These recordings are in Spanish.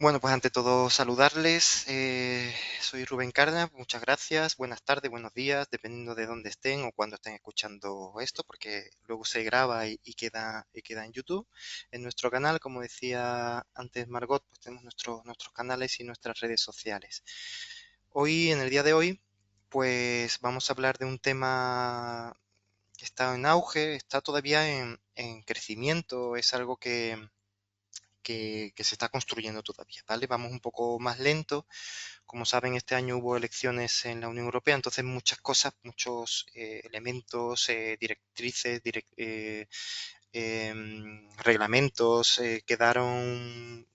Bueno, pues ante todo saludarles. Soy Rubén Cárdenas, muchas gracias. Buenas tardes, buenos días, dependiendo de dónde estén o cuándo estén escuchando esto, porque luego se graba y queda en YouTube. En nuestro canal, como decía antes Margot, pues tenemos nuestros canales y nuestras redes sociales. Hoy, en el día de hoy, pues vamos a hablar de un tema que está en auge, está todavía en crecimiento, es algo que se está construyendo todavía, ¿vale? Vamos un poco más lento. Como saben, este año hubo elecciones en la Unión Europea, entonces muchas cosas, muchos elementos, directrices, reglamentos quedaron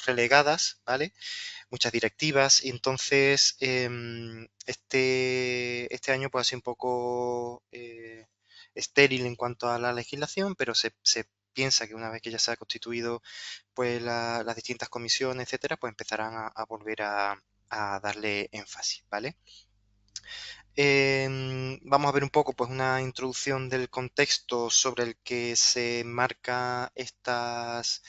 relegadas, ¿vale? Muchas directivas y entonces este año pues ha sido un poco estéril en cuanto a la legislación, pero se piensa que una vez que ya se ha constituido pues las distintas comisiones, etcétera, pues empezarán a volver a darle énfasis, ¿vale? Vamos a ver un poco pues una introducción del contexto sobre el que se marca estas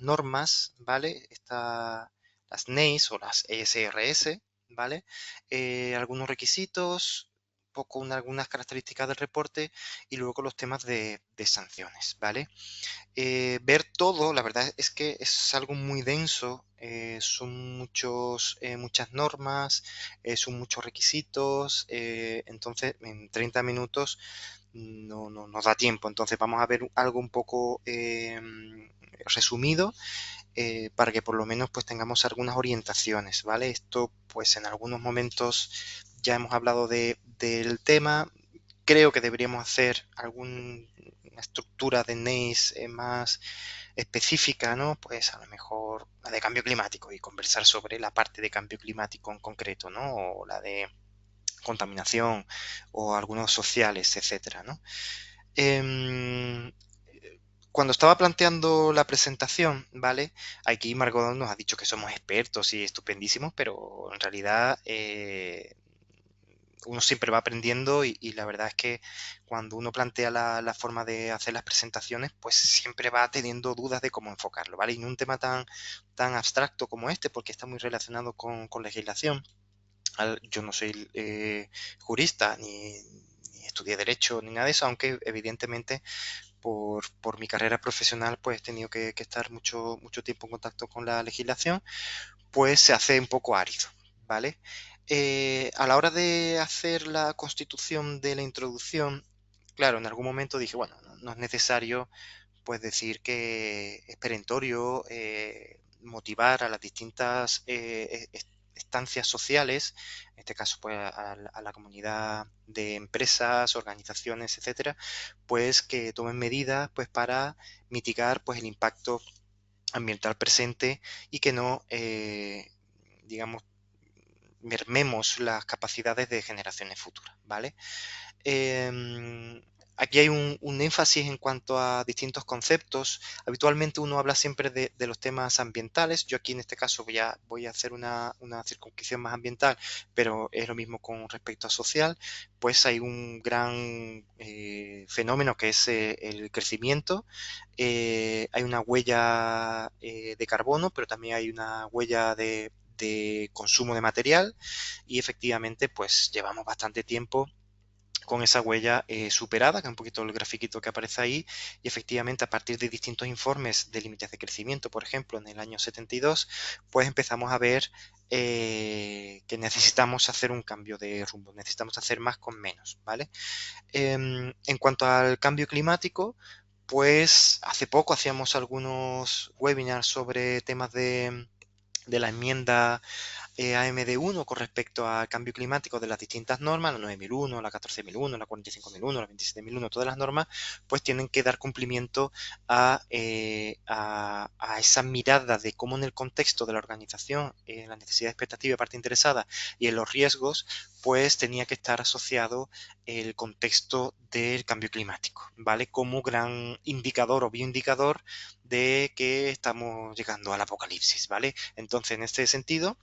normas, ¿vale? Las NEIS o las ESRS, ¿vale? Algunos requisitos, algunas características del reporte y luego los temas de sanciones, ¿vale? Ver todo, la verdad es que es algo muy denso, son muchas normas, son muchos requisitos, entonces en 30 minutos no nos da tiempo, entonces vamos a ver algo un poco resumido para que por lo menos pues tengamos algunas orientaciones, ¿vale? Esto pues en algunos momentos ya hemos hablado del tema, creo que deberíamos hacer alguna estructura de NACE más específica, ¿no? Pues a lo mejor la de cambio climático y conversar sobre la parte de cambio climático en concreto, ¿no? O la de contaminación o algunos sociales, etcétera, ¿no? Em, Cuando estaba planteando la presentación, ¿vale? Aquí Margot nos ha dicho que somos expertos y estupendísimos, pero en realidad uno siempre va aprendiendo y la verdad es que cuando uno plantea la forma de hacer las presentaciones, pues siempre va teniendo dudas de cómo enfocarlo, ¿vale? Y en un tema tan abstracto como este, porque está muy relacionado con legislación, yo no soy jurista ni estudié derecho ni nada de eso, aunque evidentemente por mi carrera profesional pues he tenido que estar mucho tiempo en contacto con la legislación, pues se hace un poco árido, ¿vale? A la hora de hacer la constitución de la introducción, claro, en algún momento dije, bueno, no es necesario pues decir que es perentorio motivar a las distintas estancias sociales, en este caso pues a la comunidad de empresas, organizaciones, etcétera, pues que tomen medidas pues para mitigar pues el impacto ambiental presente y que no, digamos, mermemos las capacidades de generaciones futuras, ¿vale? Eh, Aquí hay un énfasis en cuanto a distintos conceptos. Habitualmente uno habla siempre de los temas ambientales. Yo aquí en este caso voy a hacer una circunscripción más ambiental, pero es lo mismo con respecto a social. Pues hay un gran fenómeno que es el crecimiento. Hay una huella de carbono, pero también hay una huella de consumo de material y efectivamente pues llevamos bastante tiempo con esa huella superada, que es un poquito el grafiquito que aparece ahí, y efectivamente a partir de distintos informes de límites de crecimiento, por ejemplo, en el año 72, pues empezamos a ver que necesitamos hacer un cambio de rumbo, necesitamos hacer más con menos, ¿vale? En cuanto al cambio climático, pues hace poco hacíamos algunos webinars sobre temas de la enmienda AMD1 con respecto al cambio climático de las distintas normas, la 9001, la 14001, la 45001, la 27001, todas las normas, pues tienen que dar cumplimiento a esa mirada de cómo en el contexto de la organización, en la necesidad expectativa de parte interesada y en los riesgos, pues tenía que estar asociado el contexto del cambio climático, ¿vale? Como gran indicador o bioindicador de que estamos llegando al apocalipsis, ¿vale? Entonces, en este sentido,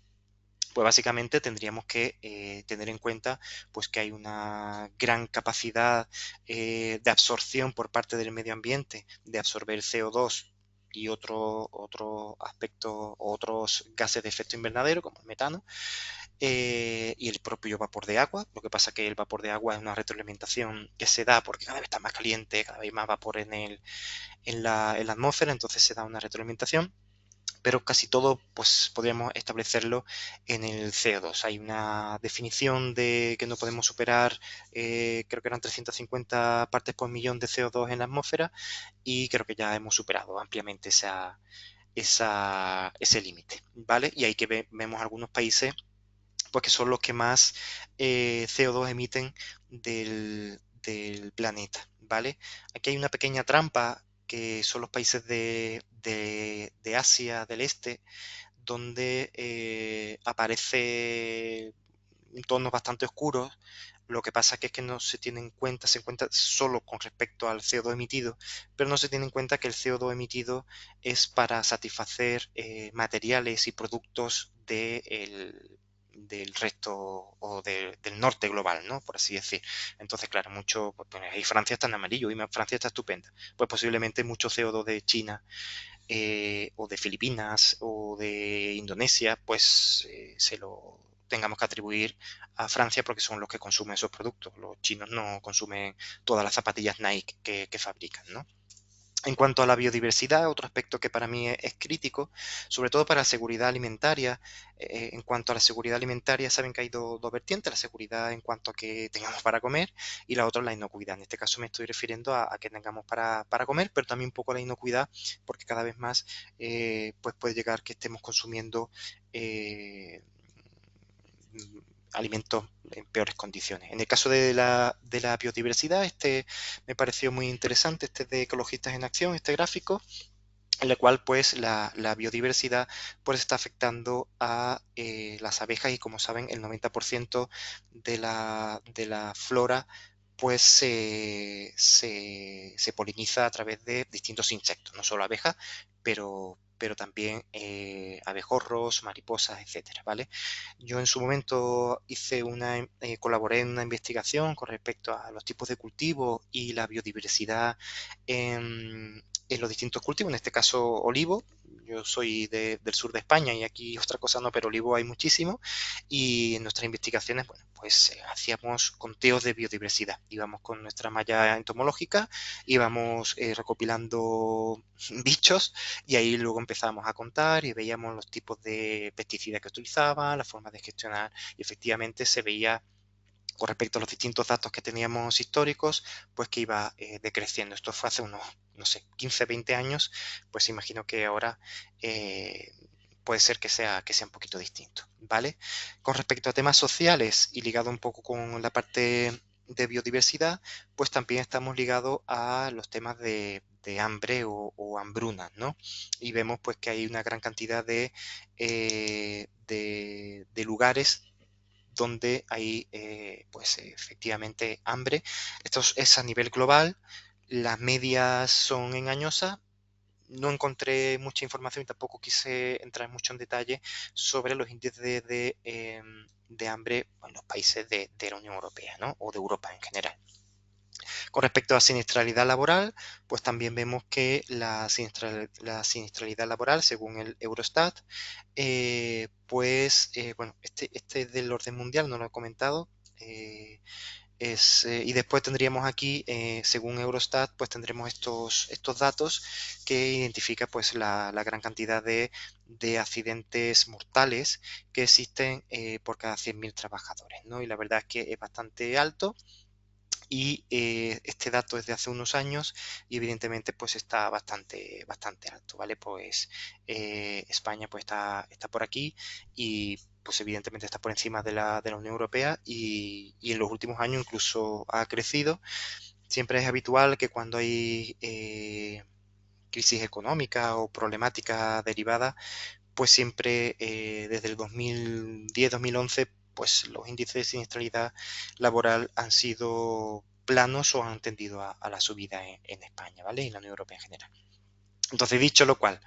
pues básicamente tendríamos que tener en cuenta pues que hay una gran capacidad de absorción por parte del medio ambiente de absorber CO2 y otros aspectos, otros gases de efecto invernadero, como el metano, y el propio vapor de agua. Lo que pasa es que el vapor de agua es una retroalimentación que se da porque cada vez está más caliente, cada vez hay más vapor en la atmósfera, entonces se da una retroalimentación, pero casi todo pues podríamos establecerlo en el CO2. Hay una definición de que no podemos superar, creo que eran 350 partes por millón de CO2 en la atmósfera, y creo que ya hemos superado ampliamente ese límite, ¿vale? Y ahí que vemos algunos países pues que son los que más CO2 emiten del planeta, ¿vale? Aquí hay una pequeña trampa que son los países de Asia del Este, donde aparece tonos bastante oscuros. Lo que pasa que es que no se tiene en cuenta, se cuenta solo con respecto al CO2 emitido, pero no se tiene en cuenta que el CO2 emitido es para satisfacer materiales y productos del resto o del norte global, ¿no? Por así decir. Entonces, claro, mucho, pues, y Francia está en amarillo y Francia está estupenda. Pues posiblemente mucho CO2 de China o de Filipinas o de Indonesia, pues se lo tengamos que atribuir a Francia porque son los que consumen esos productos. Los chinos no consumen todas las zapatillas Nike que fabrican, ¿no? En cuanto a la biodiversidad, otro aspecto que para mí es crítico, sobre todo para la seguridad alimentaria. En cuanto a la seguridad alimentaria, saben que hay dos vertientes: la seguridad en cuanto a que tengamos para comer y la otra la inocuidad. En este caso me estoy refiriendo a que tengamos para comer, pero también un poco a la inocuidad, porque cada vez más pues puede llegar que estemos consumiendo alimentos en peores condiciones. En el caso de la biodiversidad, me pareció muy interesante, de Ecologistas en Acción, este gráfico, en el cual pues la biodiversidad pues está afectando a las abejas, y como saben el 90% de la flora pues se poliniza a través de distintos insectos, no solo abejas, pero también abejorros, mariposas, etcétera, ¿vale? Yo en su momento colaboré en una investigación con respecto a los tipos de cultivo y la biodiversidad en los distintos cultivos, en este caso olivo. Yo soy del sur de España y aquí otra cosa no, pero olivo hay muchísimo, y en nuestras investigaciones, bueno, pues hacíamos conteos de biodiversidad. Íbamos con nuestra malla entomológica, íbamos recopilando bichos, y ahí luego empezábamos a contar y veíamos los tipos de pesticidas que utilizaban, la forma de gestionar, y efectivamente se veía con respecto a los distintos datos que teníamos históricos, pues que iba decreciendo. Esto fue hace unos, no sé, 15, 20 años, pues imagino que ahora puede ser que sea un poquito distinto, ¿vale? Con respecto a temas sociales y ligado un poco con la parte de biodiversidad, pues también estamos ligados a los temas de hambre o hambruna, ¿no? Y vemos pues que hay una gran cantidad de lugares donde hay pues efectivamente hambre. Esto es a nivel global, las medias son engañosas. No encontré mucha información y tampoco quise entrar mucho en detalle sobre los índices de hambre en los países de la Unión Europea, ¿no? O de Europa en general. Con respecto a siniestralidad laboral, pues también vemos que la siniestralidad laboral, según el Eurostat, bueno, este es del orden mundial, no lo he comentado. Y después tendríamos aquí, según Eurostat, pues tendremos estos datos que identifica pues la gran cantidad de accidentes mortales que existen por cada 100.000 trabajadores, ¿no? Y la verdad es que es bastante alto, y este dato es de hace unos años y evidentemente pues está bastante, bastante alto, ¿vale? Pues España pues está por aquí, y pues evidentemente está por encima de la Unión Europea, y en los últimos años incluso ha crecido. Siempre es habitual que cuando hay crisis económica o problemática derivada, pues siempre desde el 2010-2011, pues los índices de siniestralidad laboral han sido planos o han tendido a la subida en España, ¿vale? Y en la Unión Europea en general. Entonces, dicho lo cual,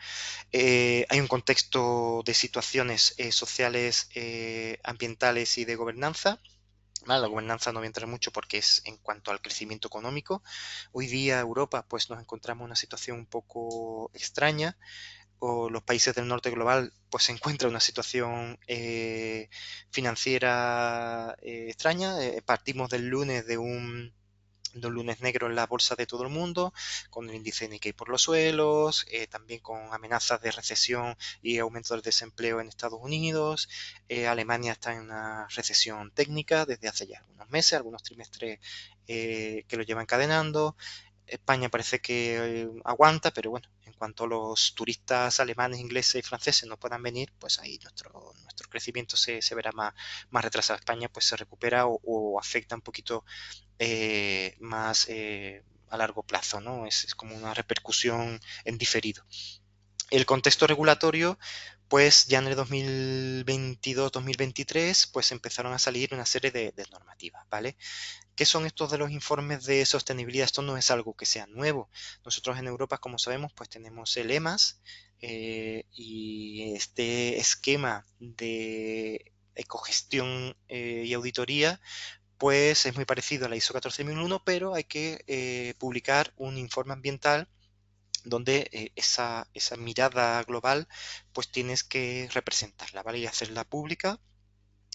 hay un contexto de situaciones sociales, ambientales y de gobernanza, ¿vale? La gobernanza no voy a entrar mucho porque es en cuanto al crecimiento económico. Hoy día Europa pues nos encontramos en una situación un poco extraña, o los países del norte global pues se encuentran en una situación financiera extraña. Partimos del lunes de un lunes negro en la bolsa de todo el mundo, con el índice Nikkei por los suelos, también con amenazas de recesión y aumento del desempleo en Estados Unidos. Alemania está en una recesión técnica desde hace ya algunos meses, algunos trimestres que lo lleva encadenando. España parece que aguanta, pero bueno, en cuanto a los turistas alemanes, ingleses y franceses no puedan venir, pues ahí nuestro crecimiento se verá más retrasado. España pues se recupera o afecta un poquito más a largo plazo, ¿no? Es como una repercusión en diferido. El contexto regulatorio, pues ya en el 2022-2023, pues empezaron a salir una serie de normativas, ¿vale? ¿Qué son estos de los informes de sostenibilidad? Esto no es algo que sea nuevo. Nosotros en Europa, como sabemos, pues tenemos el EMAS y este esquema de ecogestión y auditoría pues es muy parecido a la ISO 14001, pero hay que publicar un informe ambiental donde esa mirada global pues tienes que representarla, ¿vale? Y hacerla pública.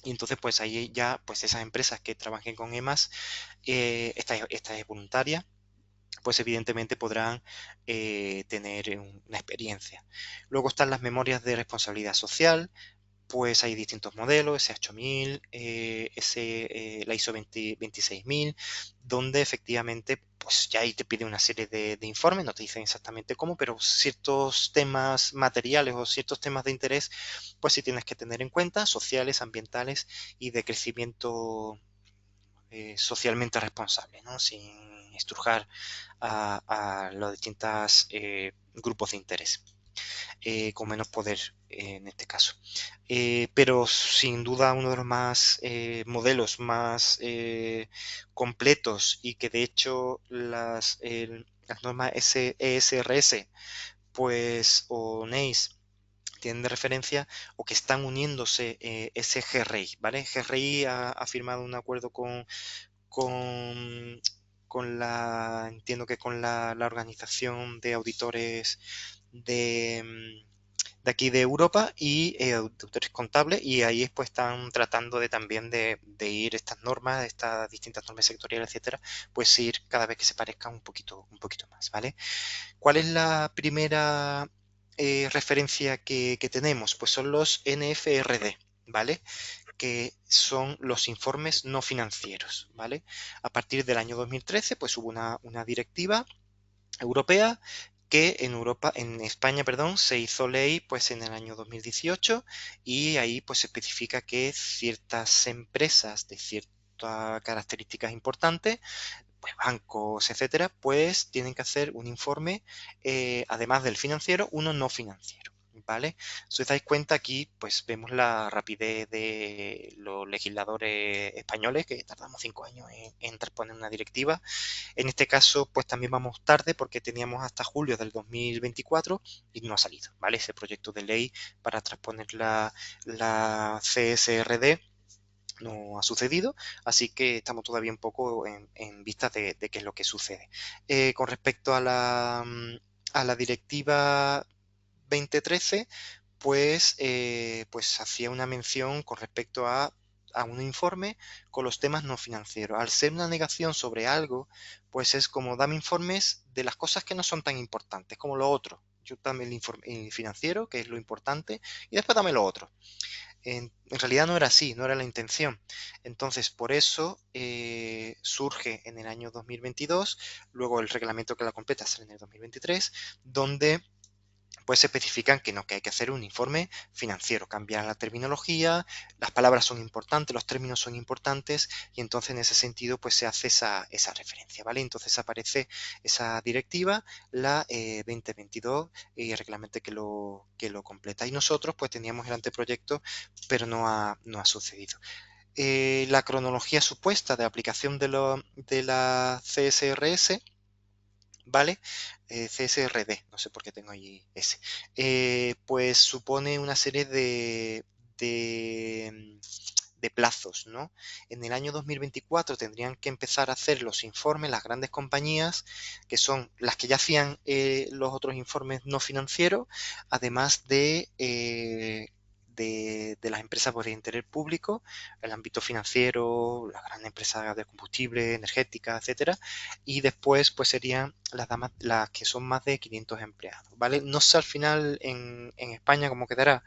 Y entonces pues ahí ya pues esas empresas que trabajen con EMAS, esta es voluntaria, pues evidentemente podrán tener una experiencia. Luego están las memorias de responsabilidad social, pues hay distintos modelos, S8000, la ISO 26000, donde efectivamente pues ya ahí te pide una serie de informes, no te dicen exactamente cómo, pero ciertos temas materiales o ciertos temas de interés, pues sí tienes que tener en cuenta, sociales, ambientales y de crecimiento socialmente responsable, ¿no? Sin estrujar a los distintos grupos de interés con menos poder en este caso. Pero sin duda uno de los más modelos más completos y que de hecho las normas ESRS pues o NACE tienen de referencia o que están uniéndose ese GRI, ¿vale? GRI ha firmado un acuerdo con, entiendo que con la organización de auditores de, de aquí de Europa y auditores contables y ahí pues están tratando de también de ir estas normas, estas distintas normas sectoriales, etcétera, pues ir cada vez que se parezcan un poquito más, ¿vale? ¿Cuál es la primera referencia que tenemos? Pues son los NFRD, ¿vale? Que son los informes no financieros, ¿vale? A partir del año 2013, pues hubo una directiva europea que en España, perdón, se hizo ley pues en el año 2018 y ahí pues se especifica que ciertas empresas de ciertas características importantes, pues bancos, etcétera, pues tienen que hacer un informe, además del financiero, uno no financiero. ¿Vale? Si os dais cuenta aquí, pues vemos la rapidez de los legisladores españoles, que tardamos 5 años en transponer una directiva. En este caso, pues también vamos tarde porque teníamos hasta julio del 2024 y no ha salido, ¿vale? Ese proyecto de ley para transponer la CSRD no ha sucedido, así que estamos todavía un poco en vista de qué es lo que sucede. Con respecto a la directiva 2013, pues hacía una mención con respecto a un informe con los temas no financieros. Al ser una negación sobre algo, pues es como dame informes de las cosas que no son tan importantes, como lo otro. Yo dame el financiero, que es lo importante, y después dame lo otro. En realidad no era así, no era la intención. Entonces, por eso surge en el año 2022, luego el reglamento que la completa sale en el 2023, donde pues se especifican que no, que hay que hacer un informe financiero, cambiar la terminología, las palabras son importantes, los términos son importantes y entonces en ese sentido pues se hace esa referencia, ¿vale? Entonces aparece esa directiva, la 2022 y el reglamento que lo completa. Y nosotros pues teníamos el anteproyecto, pero no ha sucedido. La cronología supuesta de aplicación de la CSRS, ¿vale? CSRD, no sé por qué tengo ahí ese. Pues supone una serie de de plazos, ¿no? En el año 2024 tendrían que empezar a hacer los informes las grandes compañías, que son las que ya hacían los otros informes no financieros, además de las empresas pues, de interés público, el ámbito financiero, las grandes empresas de combustible, energética, etcétera, y después pues serían las que son más de 500 empleados, ¿vale? No sé al final en España cómo quedará,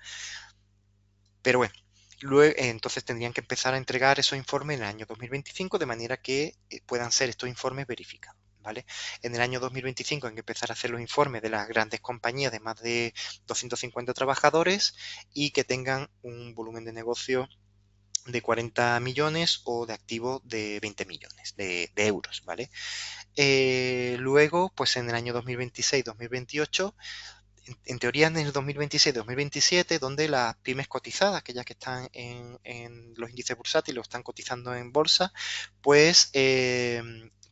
pero bueno, luego, entonces tendrían que empezar a entregar esos informes en el año 2025 de manera que puedan ser estos informes verificados. ¿Vale? En el año 2025 hay que empezar a hacer los informes de las grandes compañías de más de 250 trabajadores y que tengan un volumen de negocio de 40 millones o de activos de 20 millones de euros, ¿vale? Luego, pues en el año 2026-2028 en teoría en el 2026-2027, donde las pymes cotizadas, aquellas que están en los índices bursátiles o están cotizando en bolsa, pues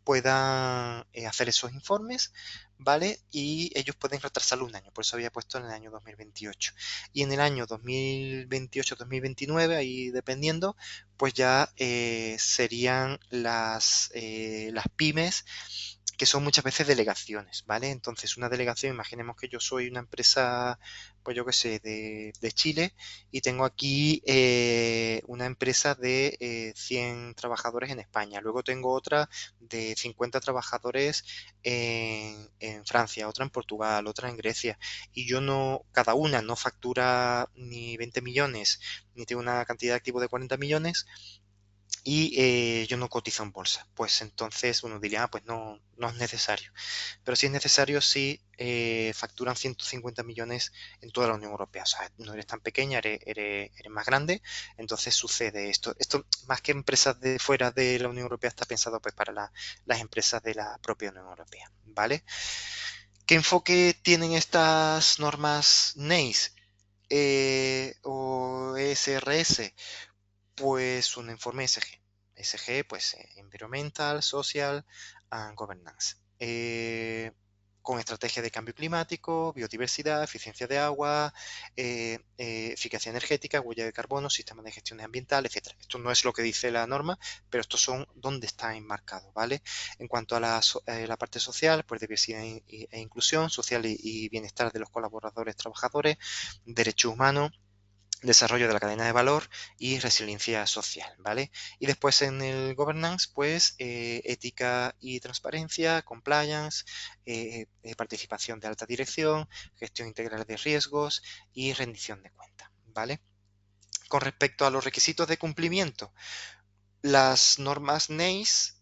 puedan hacer esos informes, ¿vale? Y ellos pueden retrasarlo un año, por eso había puesto en el año 2028. Y en el año 2028-2029, ahí dependiendo, pues ya serían las pymes que son muchas veces delegaciones, ¿vale? Entonces, una delegación, imaginemos que yo soy una empresa, pues yo qué sé, de Chile y tengo aquí una empresa de 100 trabajadores en España. Luego tengo otra de 50 trabajadores en Francia, otra en Portugal, otra en Grecia. Y yo no, cada una no factura ni 20 millones, ni tiene una cantidad de activos de 40 millones y yo no cotizo en bolsa. Pues entonces uno diría, pues no es necesario. Pero si es necesario, si facturan 150 millones en toda la Unión Europea. O sea, no eres tan pequeña, eres más grande. Entonces sucede esto. Esto, más que empresas de fuera de la Unión Europea, está pensado pues para las empresas de la propia Unión Europea. ¿Vale? ¿Qué enfoque tienen estas normas NEIS o ESRS? Pues un informe ESG. ESG, pues Environmental, Social and Governance. Con estrategia de cambio climático, biodiversidad, eficiencia de agua, eficacia energética, huella de carbono, sistema de gestión ambiental, etc. Esto no es lo que dice la norma, pero estos son donde está enmarcado, ¿vale? En cuanto a la parte social, pues diversidad e inclusión, social y bienestar de los colaboradores, trabajadores, derechos humanos, desarrollo de la cadena de valor y resiliencia social, ¿vale? Y después en el governance, pues ética y transparencia, compliance, participación de alta dirección, gestión integral de riesgos y rendición de cuentas, ¿vale? Con respecto a los requisitos de cumplimiento, las normas NEIS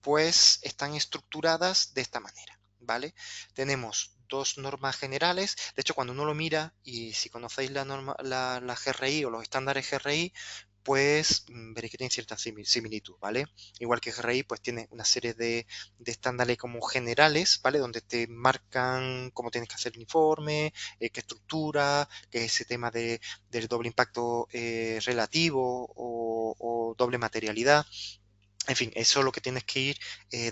pues están estructuradas de esta manera, ¿vale? Tenemos dos normas generales, de hecho cuando uno lo mira y si conocéis la GRI o los estándares GRI, pues veréis que tienen cierta similitud, ¿vale? Igual que GRI, pues tiene una serie de estándares como generales, ¿vale? Donde te marcan cómo tienes que hacer el informe, qué estructura, qué es ese tema del doble impacto relativo o doble materialidad. En fin, eso es lo que tienes que ir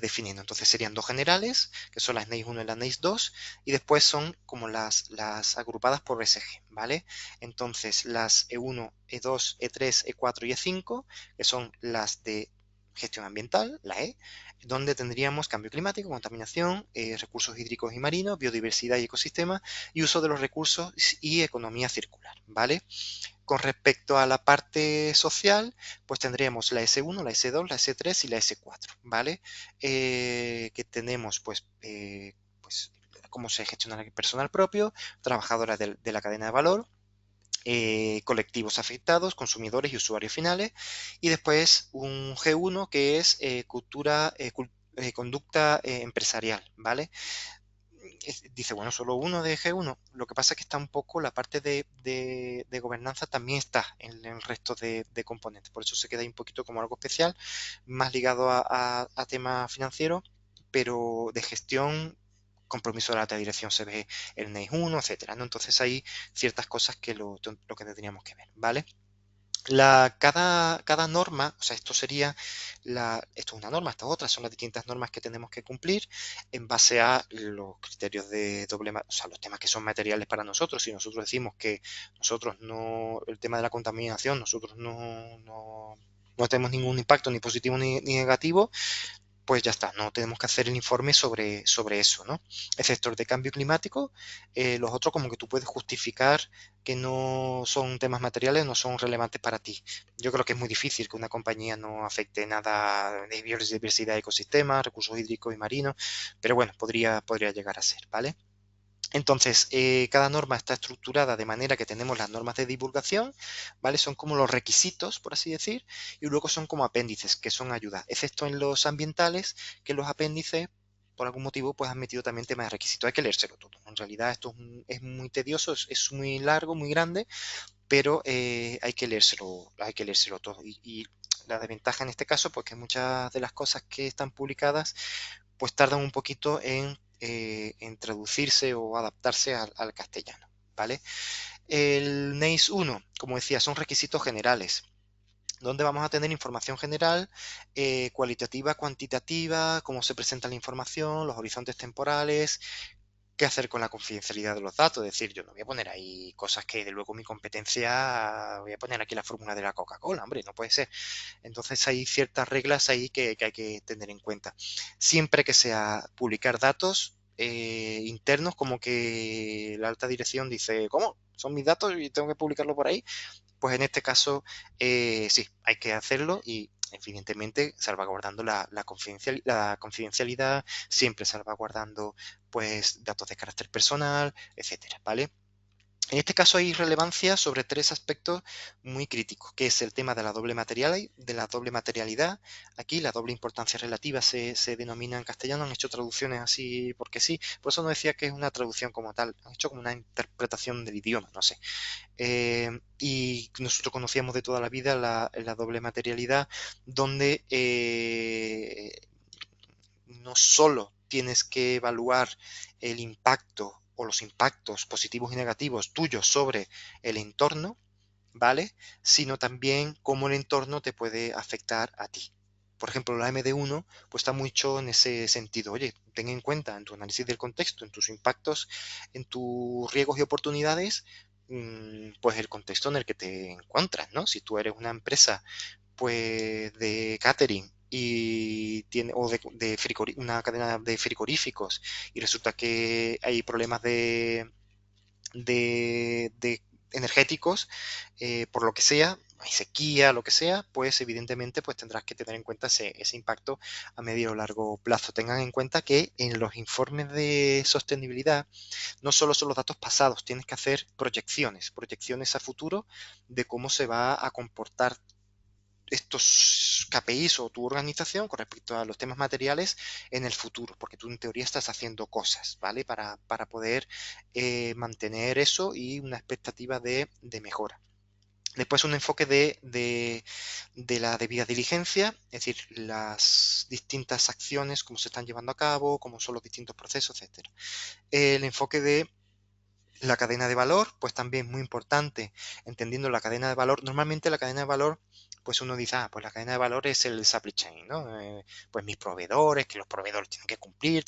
definiendo. Entonces serían dos generales, que son las NEIS 1 y las NEIS 2, y después son como las agrupadas por SG, ¿vale? Entonces las E1, E2, E3, E4 y E5, que son las de gestión ambiental, la E, donde tendríamos cambio climático, contaminación, recursos hídricos y marinos, biodiversidad y ecosistemas, y uso de los recursos y economía circular, ¿vale? Con respecto a la parte social, pues tendríamos la S1, la S2, la S3 y la S4, ¿vale? Que tenemos, pues cómo se gestiona el personal propio, trabajadoras de la cadena de valor, colectivos afectados, consumidores y usuarios finales, y después un G1 que es conducta empresarial, ¿vale? Dice, bueno, solo uno de G1. Lo que pasa es que está un poco la parte de gobernanza también está en el resto de componentes. Por eso se queda ahí un poquito como algo especial, más ligado a temas financieros, pero de gestión, compromiso de la alta dirección se ve el NEI 1, etcétera, ¿no? Entonces hay ciertas cosas que lo que tendríamos que ver, ¿vale? Cada norma, o sea, esto es una norma, estas otras son las distintas normas que tenemos que cumplir en base a los criterios de o sea, los temas que son materiales para nosotros. Si nosotros decimos que nosotros no, el tema de la contaminación, nosotros no tenemos ningún impacto ni positivo ni negativo, pues ya está, no tenemos que hacer el informe sobre eso, ¿no? Excepto el de cambio climático, los otros como que tú puedes justificar que no son temas materiales, no son relevantes para ti. Yo creo que es muy difícil que una compañía no afecte nada de biodiversidad de ecosistemas, recursos hídricos y marinos, pero bueno, podría llegar a ser, ¿vale? Entonces, cada norma está estructurada de manera que tenemos las normas de divulgación, ¿vale? Son como los requisitos, por así decir, y luego son como apéndices, que son ayudas, excepto en los ambientales, que los apéndices, por algún motivo, pues han metido también temas de requisitos. Hay que leérselo todo. En realidad esto es muy tedioso, es muy largo, muy grande, pero hay que leérselo todo. Y la desventaja en este caso, pues que muchas de las cosas que están publicadas pues tardan un poquito en traducirse o adaptarse al castellano, ¿vale? El NACE 1, como decía, son requisitos generales, donde vamos a tener información general, cualitativa, cuantitativa, cómo se presenta la información, los horizontes temporales, qué hacer con la confidencialidad de los datos. Es decir, yo no voy a poner ahí cosas que de luego mi competencia, voy a poner aquí la fórmula de la Coca-Cola, hombre, no puede ser. Entonces hay ciertas reglas ahí que hay que tener en cuenta. Siempre que sea publicar datos internos, como que la alta dirección dice, ¿cómo? ¿Son mis datos y tengo que publicarlo por ahí? Pues en este caso, sí, hay que hacerlo y evidentemente salvaguardando la confidencialidad, siempre salvaguardando pues datos de carácter personal, etcétera, ¿vale? En este caso hay relevancia sobre tres aspectos muy críticos, que es el tema de la doble materialidad. Aquí la doble importancia relativa se denomina en castellano, han hecho traducciones así porque sí, por eso no decía que es una traducción como tal, han hecho como una interpretación del idioma, no sé. Y nosotros conocíamos de toda la vida la doble materialidad, donde no solo tienes que evaluar el impacto o los impactos positivos y negativos tuyos sobre el entorno, ¿vale? Sino también cómo el entorno te puede afectar a ti. Por ejemplo, la MD1 pues está mucho en ese sentido. Oye, ten en cuenta en tu análisis del contexto, en tus impactos, en tus riesgos y oportunidades, pues el contexto en el que te encuentras, ¿no? Si tú eres una empresa pues de catering y tiene o una cadena de frigoríficos y resulta que hay problemas de energéticos, por lo que sea, hay sequía, lo que sea, pues evidentemente pues tendrás que tener en cuenta ese impacto a medio o largo plazo. Tengan en cuenta que en los informes de sostenibilidad no solo son los datos pasados, tienes que hacer proyecciones a futuro de cómo se va a comportar estos KPIs o tu organización con respecto a los temas materiales en el futuro, porque tú en teoría estás haciendo cosas, ¿vale? Para poder mantener eso y una expectativa de mejora. Después un enfoque de la debida diligencia, es decir, las distintas acciones, cómo se están llevando a cabo, cómo son los distintos procesos, etcétera. El enfoque de la cadena de valor, pues también muy importante, entendiendo la cadena de valor. Normalmente la cadena de valor, pues uno dice, pues la cadena de valor es el supply chain, ¿no? Pues mis proveedores, que los proveedores tienen que cumplir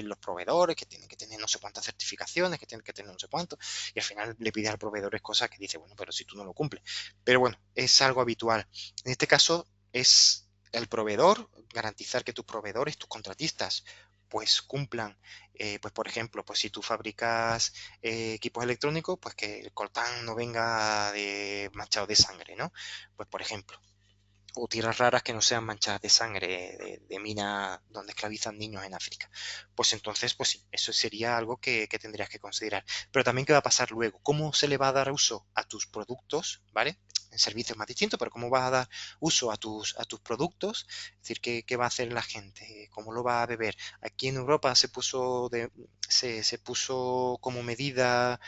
los proveedores, que tienen que tener no sé cuántas certificaciones, que tienen que tener no sé cuánto, y al final le pides al proveedor cosas que dice, bueno, pero si tú no lo cumples. Pero bueno, es algo habitual. En este caso es el proveedor, garantizar que tus proveedores, tus contratistas, pues cumplan, pues por ejemplo, pues si tú fabricas equipos electrónicos, pues que el coltán no venga de manchado de sangre, ¿no? Pues por ejemplo. O tierras raras que no sean manchadas de sangre de mina donde esclavizan niños en África. Pues entonces, pues sí, eso sería algo que tendrías que considerar. Pero también qué va a pasar luego, cómo se le va a dar uso a tus productos, ¿vale? En servicios más distintos, pero cómo vas a dar uso a tus productos, es decir, qué va a hacer la gente, cómo lo va a beber. Aquí en Europa se puso como medida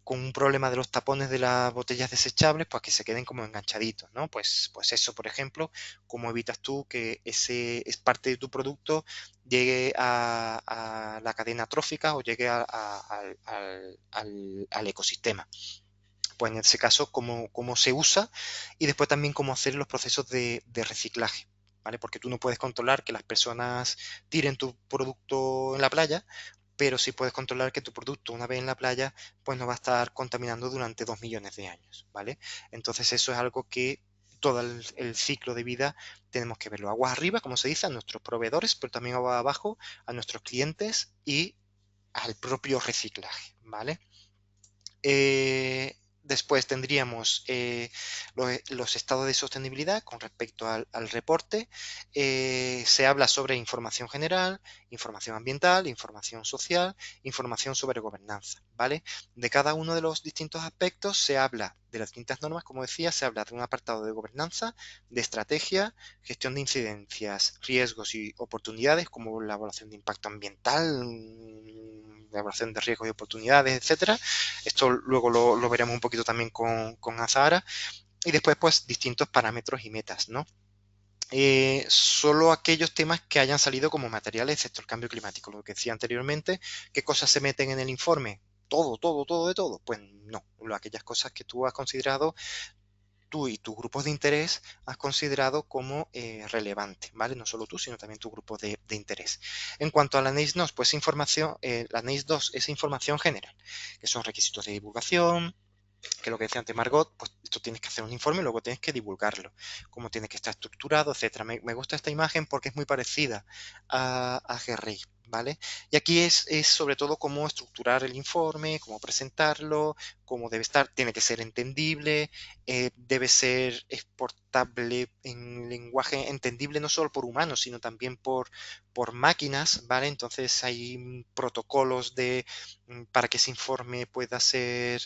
con un problema de los tapones de las botellas desechables, pues que se queden como enganchaditos, ¿no? Pues eso, por ejemplo, cómo evitas tú que ese es parte de tu producto llegue a la cadena trófica o llegue al ecosistema. pues en ese caso cómo se usa y después también cómo hacer los procesos de reciclaje, ¿vale? Porque tú no puedes controlar que las personas tiren tu producto en la playa, pero sí puedes controlar que tu producto, una vez en la playa, pues no va a estar contaminando durante 2 millones de años, ¿vale? Entonces eso es algo que todo el ciclo de vida tenemos que verlo. Aguas arriba, como se dice, a nuestros proveedores, pero también aguas abajo, a nuestros clientes y al propio reciclaje, ¿vale? Después tendríamos los estados de sostenibilidad con respecto al reporte. Se habla sobre información general, información ambiental, información social, información sobre gobernanza, ¿vale? De cada uno de los distintos aspectos se habla de las distintas normas, como decía, se habla de un apartado de gobernanza, de estrategia, gestión de incidencias, riesgos y oportunidades, como la evaluación de impacto ambiental, la evaluación de riesgos y oportunidades, etcétera. Esto luego lo veremos un poquito también con Azahara. Y después, pues, distintos parámetros y metas, ¿no? Solo aquellos temas que hayan salido como materiales, excepto el cambio climático, lo que decía anteriormente. ¿Qué cosas se meten en el informe? Todo, todo, todo de todo. Pues no, aquellas cosas que tú has considerado, tú y tus grupos de interés has considerado como relevante, ¿vale? No solo tú, sino también tu grupo de interés. En cuanto a la NACE 2, pues la NACE 2 es información general, que son requisitos de divulgación, que lo que decía antes Margot, pues esto tienes que hacer un informe y luego tienes que divulgarlo, cómo tiene que estar estructurado, etcétera. Me gusta esta imagen porque es muy parecida a GRI, ¿vale? Y aquí es sobre todo cómo estructurar el informe, cómo presentarlo, cómo debe estar, tiene que ser entendible, debe ser exportable en lenguaje entendible no solo por humanos, sino también por máquinas, ¿vale? Entonces hay protocolos para que ese informe pueda ser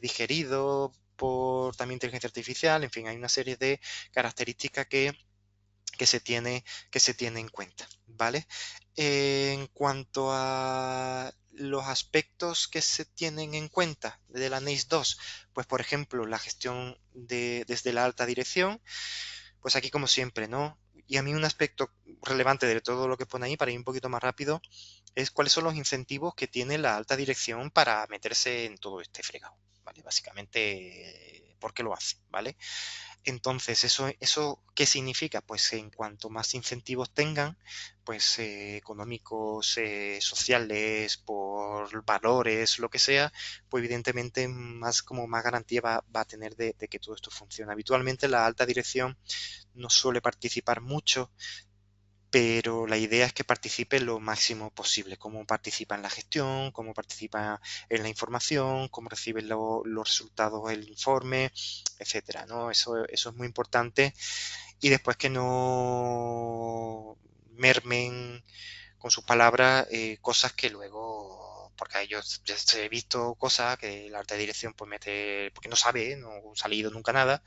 digerido por también inteligencia artificial, en fin, hay una serie de características que se tiene en cuenta, ¿vale? En cuanto a los aspectos que se tienen en cuenta de la NIS 2, pues por ejemplo, la gestión desde la alta dirección, pues aquí como siempre, ¿no? Y a mí un aspecto relevante de todo lo que pone ahí, para ir un poquito más rápido, es cuáles son los incentivos que tiene la alta dirección para meterse en todo este fregado, ¿vale? Básicamente, ¿por qué lo hace? ¿Vale? Entonces, ¿eso qué significa? Pues en cuanto más incentivos tengan, pues económicos, sociales, por valores, lo que sea, pues evidentemente más garantía va a tener de que todo esto funcione. Habitualmente la alta dirección no suele participar mucho, pero la idea es que participe lo máximo posible, cómo participa en la gestión, cómo participa en la información, cómo recibe los resultados del informe, etcétera, ¿no? Eso es muy importante y después que no mermen con sus palabras cosas que luego, porque a ellos ya se he visto cosas que la alta dirección pues mete, porque no sabe, no ha salido nunca nada,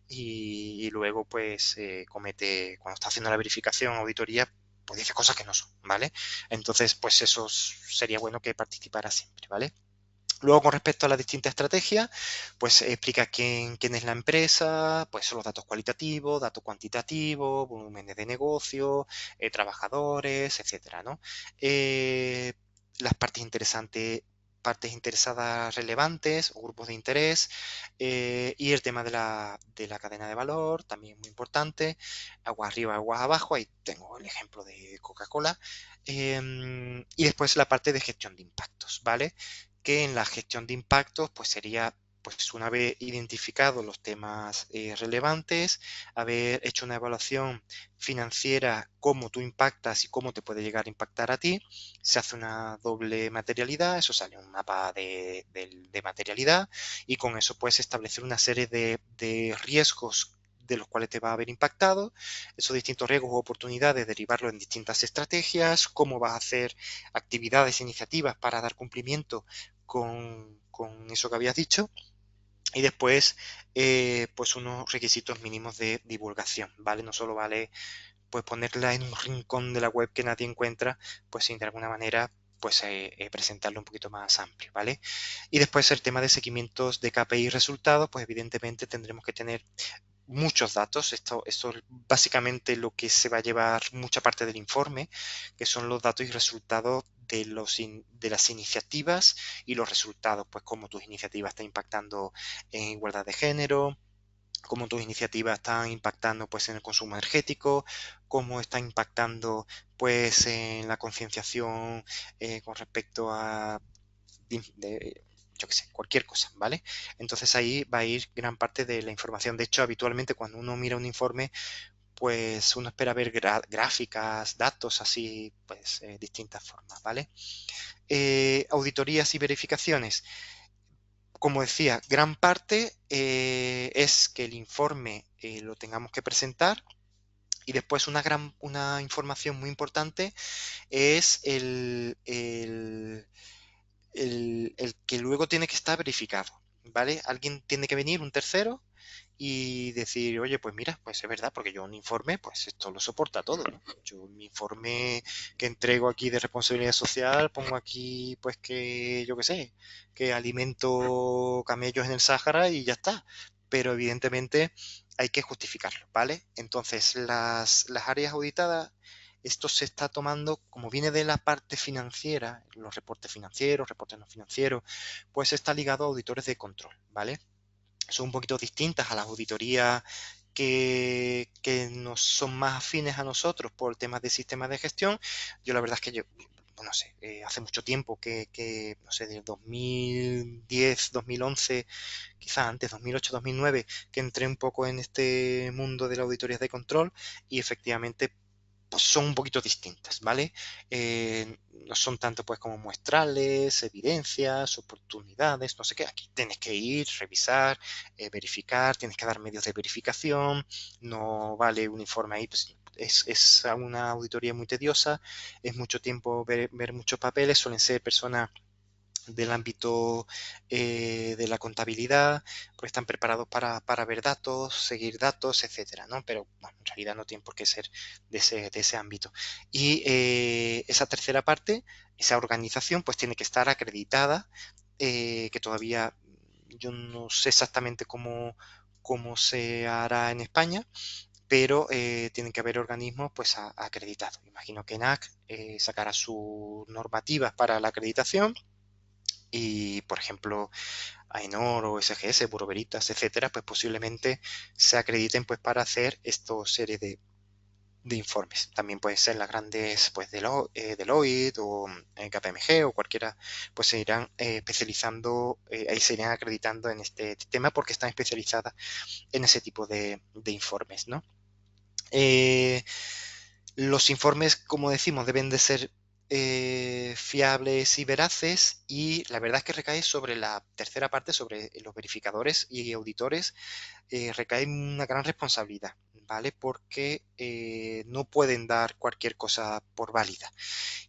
y luego pues comete, cuando está haciendo la verificación, auditoría, pues dice cosas que no son, ¿vale? Entonces, pues eso sería bueno que participara siempre, ¿vale? Luego, con respecto a las distintas estrategias, pues explica quién es la empresa, pues son los datos cualitativos, datos cuantitativos, volúmenes de negocio, trabajadores, etcétera, ¿no? Eh, las partes interesadas relevantes o grupos de interés y el tema de la cadena de valor, también muy importante, aguas arriba, aguas abajo, ahí tengo el ejemplo de Coca-Cola, y después la parte de gestión de impactos, ¿vale? Que en la gestión de impactos pues sería pues una vez identificados los temas relevantes, haber hecho una evaluación financiera, cómo tú impactas y cómo te puede llegar a impactar a ti, se hace una doble materialidad, eso sale un mapa de materialidad y con eso puedes establecer una serie de riesgos de los cuales te va a haber impactado, esos distintos riesgos u oportunidades, derivarlo en distintas estrategias, cómo vas a hacer actividades e iniciativas para dar cumplimiento con eso que habías dicho y después pues unos requisitos mínimos de divulgación, ¿vale? No solo vale pues ponerla en un rincón de la web que nadie encuentra, pues sin de alguna manera pues presentarlo un poquito más amplio, ¿vale? Y después el tema de seguimientos de KPI y resultados, pues evidentemente tendremos que tener muchos datos. Esto es básicamente lo que se va a llevar mucha parte del informe, que son los datos y resultados de las iniciativas y los resultados, pues cómo tus iniciativas están impactando en igualdad de género, cómo tus iniciativas están impactando pues en el consumo energético, cómo está impactando pues en la concienciación con respecto a yo qué sé, cualquier cosa, ¿vale? Entonces ahí va a ir gran parte de la información. De hecho, habitualmente cuando uno mira un informe, pues uno espera ver gráficas, datos así, pues distintas formas, ¿vale? Auditorías y verificaciones. Como decía, gran parte es que el informe lo tengamos que presentar y después una información muy importante es el que luego tiene que estar verificado, ¿vale? Alguien tiene que venir, un tercero, y decir, oye, pues mira, pues es verdad, porque yo un informe, pues esto lo soporta todo, ¿no? Yo mi informe que entrego aquí de responsabilidad social, pongo aquí, pues que, yo qué sé, que alimento camellos en el Sáhara y ya está. Pero evidentemente hay que justificarlo, ¿vale? Entonces, las áreas auditadas, esto se está tomando, como viene de la parte financiera, los reportes financieros, reportes no financieros, pues está ligado a auditores de control, ¿vale? Son un poquito distintas a las auditorías que nos son más afines a nosotros por temas de sistemas de gestión. Yo la verdad es que yo, no sé, hace mucho tiempo no sé, del 2010, 2011, quizás antes, 2008, 2009, que entré un poco en este mundo de la auditoría de control y efectivamente pues son un poquito distintas, ¿vale? No son tanto pues como muestrales, evidencias, oportunidades, no sé qué. Aquí tienes que ir, revisar, verificar, tienes que dar medios de verificación, no vale un informe ahí, pues es una auditoría muy tediosa, es mucho tiempo ver muchos papeles, suelen ser personas del ámbito de la contabilidad, pues están preparados para ver datos, seguir datos, etcétera, ¿no? Pero bueno, en realidad no tienen por qué ser de ese ámbito. Y esa tercera parte, esa organización, pues tiene que estar acreditada, que todavía yo no sé exactamente cómo se hará en España, pero tienen que haber organismos pues acreditados. Imagino que NAC sacará sus normativas para la acreditación y, por ejemplo, AENOR o SGS, Bureau Veritas, etcétera, pues posiblemente se acrediten pues para hacer esta serie de informes. También puede ser las grandes pues Deloitte o KPMG o cualquiera, pues se irán especializando, ahí se irán acreditando en este tema porque están especializadas en ese tipo de informes, ¿no? Eh, los informes, como decimos, deben de ser fiables y veraces y la verdad es que recae sobre la tercera parte, sobre los verificadores y auditores, recae una gran responsabilidad, ¿vale? Porque no pueden dar cualquier cosa por válida.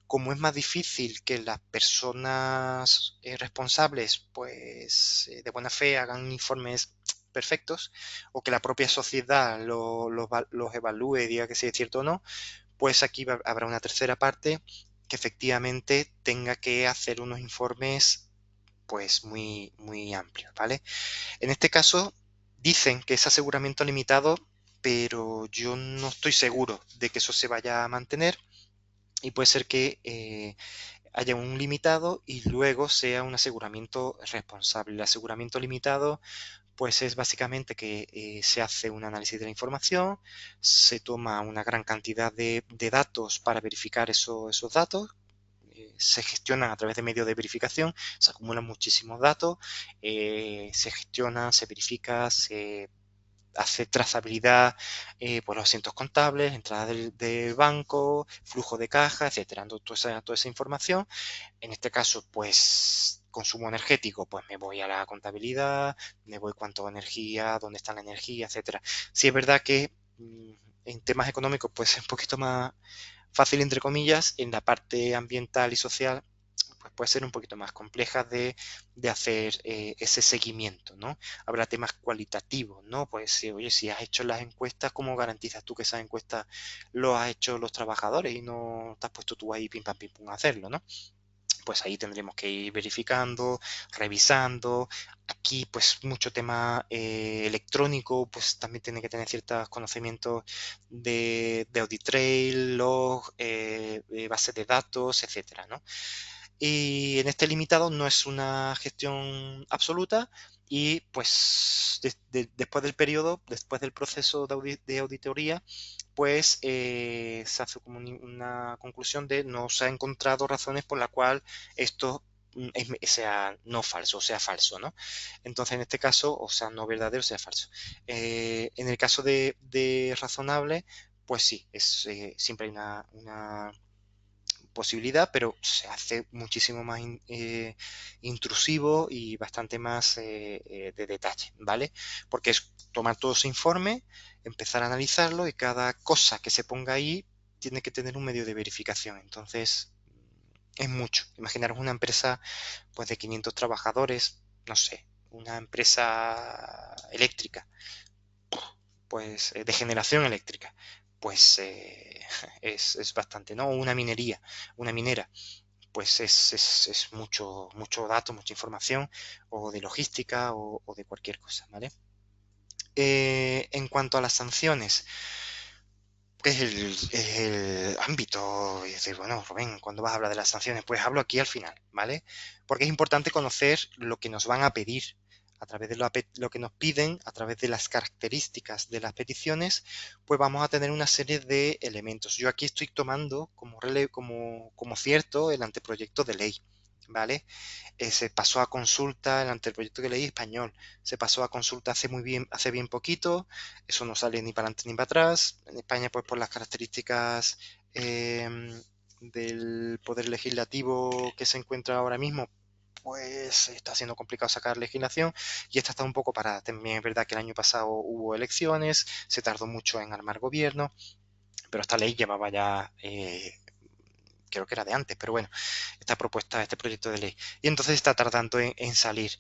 Como es más difícil que las personas responsables, pues de buena fe hagan informes perfectos o que la propia sociedad los evalúe y diga que sí es cierto o no, pues aquí habrá una tercera parte que efectivamente tenga que hacer unos informes pues muy amplios, ¿vale? En este caso dicen que es aseguramiento limitado, pero yo no estoy seguro de que eso se vaya a mantener y puede ser que haya un limitado y luego sea un aseguramiento responsable. El aseguramiento limitado pues es básicamente que se hace un análisis de la información, se toma una gran cantidad de datos para verificar esos datos, se gestionan a través de medios de verificación, se acumulan muchísimos datos, se gestiona, se verifica, se hace trazabilidad por los asientos contables, entrada del banco, flujo de caja, etcétera. Toda esa información. En este caso, pues consumo energético, pues me voy a la contabilidad, me voy cuánto energía, dónde está la energía, etcétera. Sí es verdad que en temas económicos pues es un poquito más fácil entre comillas, en la parte ambiental y social pues puede ser un poquito más compleja de hacer ese seguimiento, ¿no? Habrá temas cualitativos, ¿no? Pues si, oye, si has hecho las encuestas, ¿cómo garantizas tú que esas encuestas lo has hecho los trabajadores y no te has puesto tú ahí pim pam pim pum a hacerlo, ¿no? pues ahí tendremos que ir verificando, revisando. Aquí, pues mucho tema electrónico, pues también tiene que tener ciertos conocimientos de audit trail, log, bases de datos, etcétera, ¿no? Y en este limitado no es una gestión absoluta y pues después del periodo, después del proceso de auditoría, pues se hace como una conclusión de no se ha encontrado razones por la cual esto sea no falso, o sea falso, ¿no? Entonces, en este caso, o sea, no verdadero, sea falso. En el caso de razonable, pues sí, siempre hay una posibilidad, pero se hace muchísimo más intrusivo y bastante más de detalle, ¿vale? Porque es tomar todo ese informe, empezar a analizarlo y cada cosa que se ponga ahí tiene que tener un medio de verificación. Entonces, es mucho. Imaginaros una empresa pues de 500 trabajadores, no sé, una empresa eléctrica pues de generación eléctrica, pues es bastante, ¿no? Una minería, una minera, pues es mucho, mucho dato, mucha información, o de logística o de cualquier cosa, ¿vale? En cuanto a las sanciones, ¿qué es el ámbito? Y decir, bueno, Rubén, ¿cuándo vas a hablar de las sanciones? Pues hablo aquí al final, ¿vale? Porque es importante conocer lo que nos van a pedir a través de lo que nos piden, a través de las características de las peticiones, pues vamos a tener una serie de elementos. Yo aquí estoy tomando como cierto el anteproyecto de ley, ¿vale? Se pasó a consulta el anteproyecto de ley español, se pasó a consulta hace bien poquito, eso no sale ni para adelante ni para atrás. En España, pues por las características del poder legislativo que se encuentra ahora mismo, pues está siendo complicado sacar legislación y esta está un poco parada. También es verdad que el año pasado hubo elecciones, se tardó mucho en armar gobierno, pero esta ley llevaba ya creo que era de antes, pero bueno, esta propuesta, este proyecto de ley. Y entonces está tardando en salir.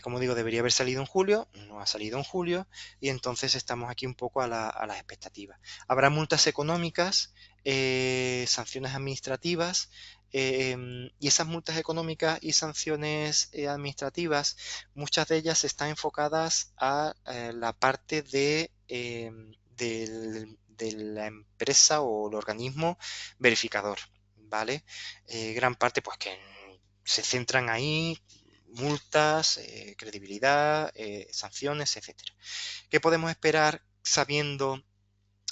Como digo, debería haber salido en julio, no ha salido en julio, y entonces estamos aquí un poco a las expectativas. Habrá multas económicas, sanciones administrativas, y esas multas económicas y sanciones administrativas, muchas de ellas están enfocadas a la parte de la empresa o el organismo verificador, ¿vale? Gran parte, pues que se centran ahí, multas, credibilidad, sanciones, etcétera. ¿Qué podemos esperar sabiendo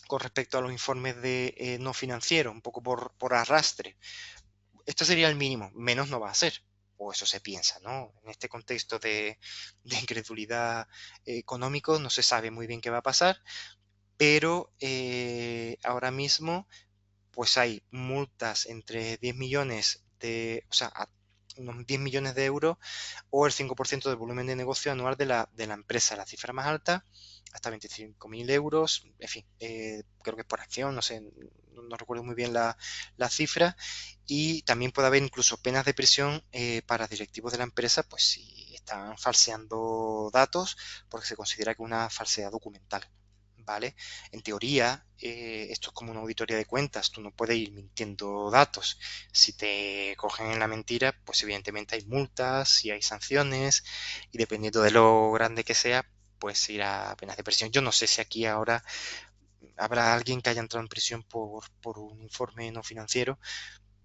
con respecto a los informes de no financiero, un poco por arrastre? Esto sería el mínimo, menos no va a ser, o eso se piensa, ¿no? En este contexto de incredulidad económico no se sabe muy bien qué va a pasar, pero ahora mismo pues hay multas entre 10 millones o sea, unos 10 millones de euros o el 5% del volumen de negocio anual de la empresa, la cifra más alta, hasta 25.000 euros, en fin, creo que es por acción, no sé, no recuerdo muy bien la cifra, y también puede haber incluso penas de prisión para directivos de la empresa, pues si están falseando datos, porque se considera que es una falsedad documental. ¿Vale? En teoría, esto es como una auditoría de cuentas, tú no puedes ir mintiendo datos. Si te cogen en la mentira, pues evidentemente hay multas y hay sanciones y dependiendo de lo grande que sea, pues irá a penas de prisión. Yo no sé si aquí ahora habrá alguien que haya entrado en prisión por un informe no financiero,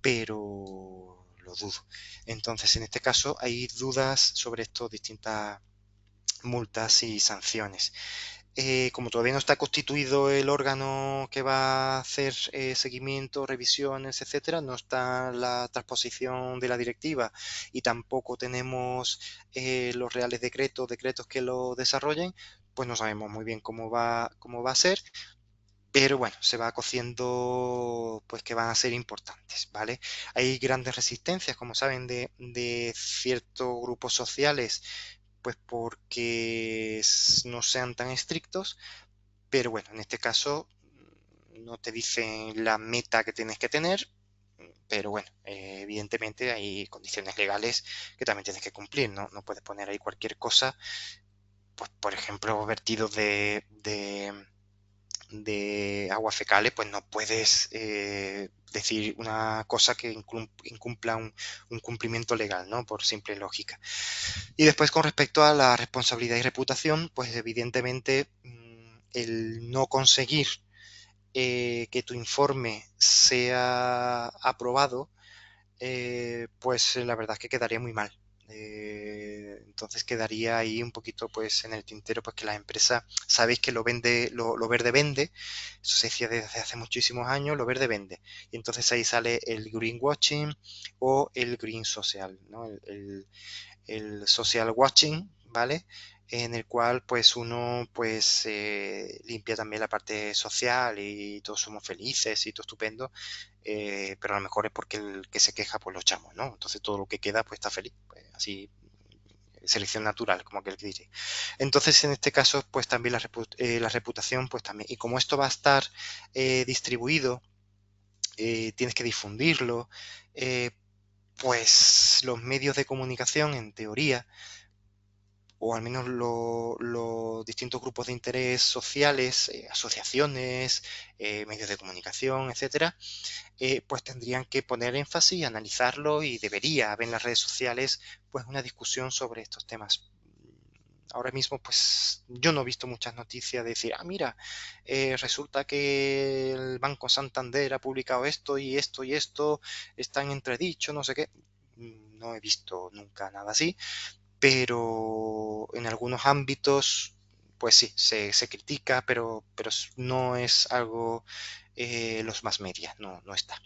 pero lo dudo. Entonces, en este caso, hay dudas sobre estas distintas multas y sanciones. Como todavía no está constituido el órgano que va a hacer seguimiento, revisiones, etcétera, no está la transposición de la directiva y tampoco tenemos los reales decretos que lo desarrollen, pues no sabemos muy bien cómo va a ser, pero bueno, se va cociendo pues que van a ser importantes, ¿vale? Hay grandes resistencias, como saben, de ciertos grupos sociales pues porque no sean tan estrictos, pero bueno, en este caso no te dicen la meta que tienes que tener, pero bueno, evidentemente hay condiciones legales que también tienes que cumplir, ¿no? No puedes poner ahí cualquier cosa, pues por ejemplo, vertidos de aguas fecales, pues no puedes decir una cosa que incumpla un cumplimiento legal, ¿no? Por simple lógica. Y después con respecto a la responsabilidad y reputación, pues evidentemente el no conseguir que tu informe sea aprobado, pues la verdad es que quedaría muy mal. Entonces quedaría ahí un poquito pues en el tintero, pues que las empresas, sabéis que lo verde vende, eso se decía desde hace muchísimos años, lo verde vende. Y entonces ahí sale el greenwashing o el green social, ¿no? El social watching, ¿vale? En el cual pues uno pues limpia también la parte social y todos somos felices y todo estupendo, pero a lo mejor es porque el que se queja pues lo echamos, ¿no? Entonces todo lo que queda pues está feliz, pues así selección natural, como aquel que dice. Entonces, en este caso, pues también la reputación, pues también. Y como esto va a estar distribuido, tienes que difundirlo, eh, pues los medios de comunicación, en teoría, o al menos los distintos grupos de interés sociales, asociaciones, medios de comunicación, etcétera, pues tendrían que poner énfasis y analizarlo y debería haber en las redes sociales pues una discusión sobre estos temas. Ahora mismo, pues yo no he visto muchas noticias de decir, ah, mira, resulta que el Banco Santander ha publicado esto y esto y esto, está en entredicho, no sé qué. No he visto nunca nada así, pero en algunos ámbitos, pues sí, se critica, pero no es algo los más media, no está.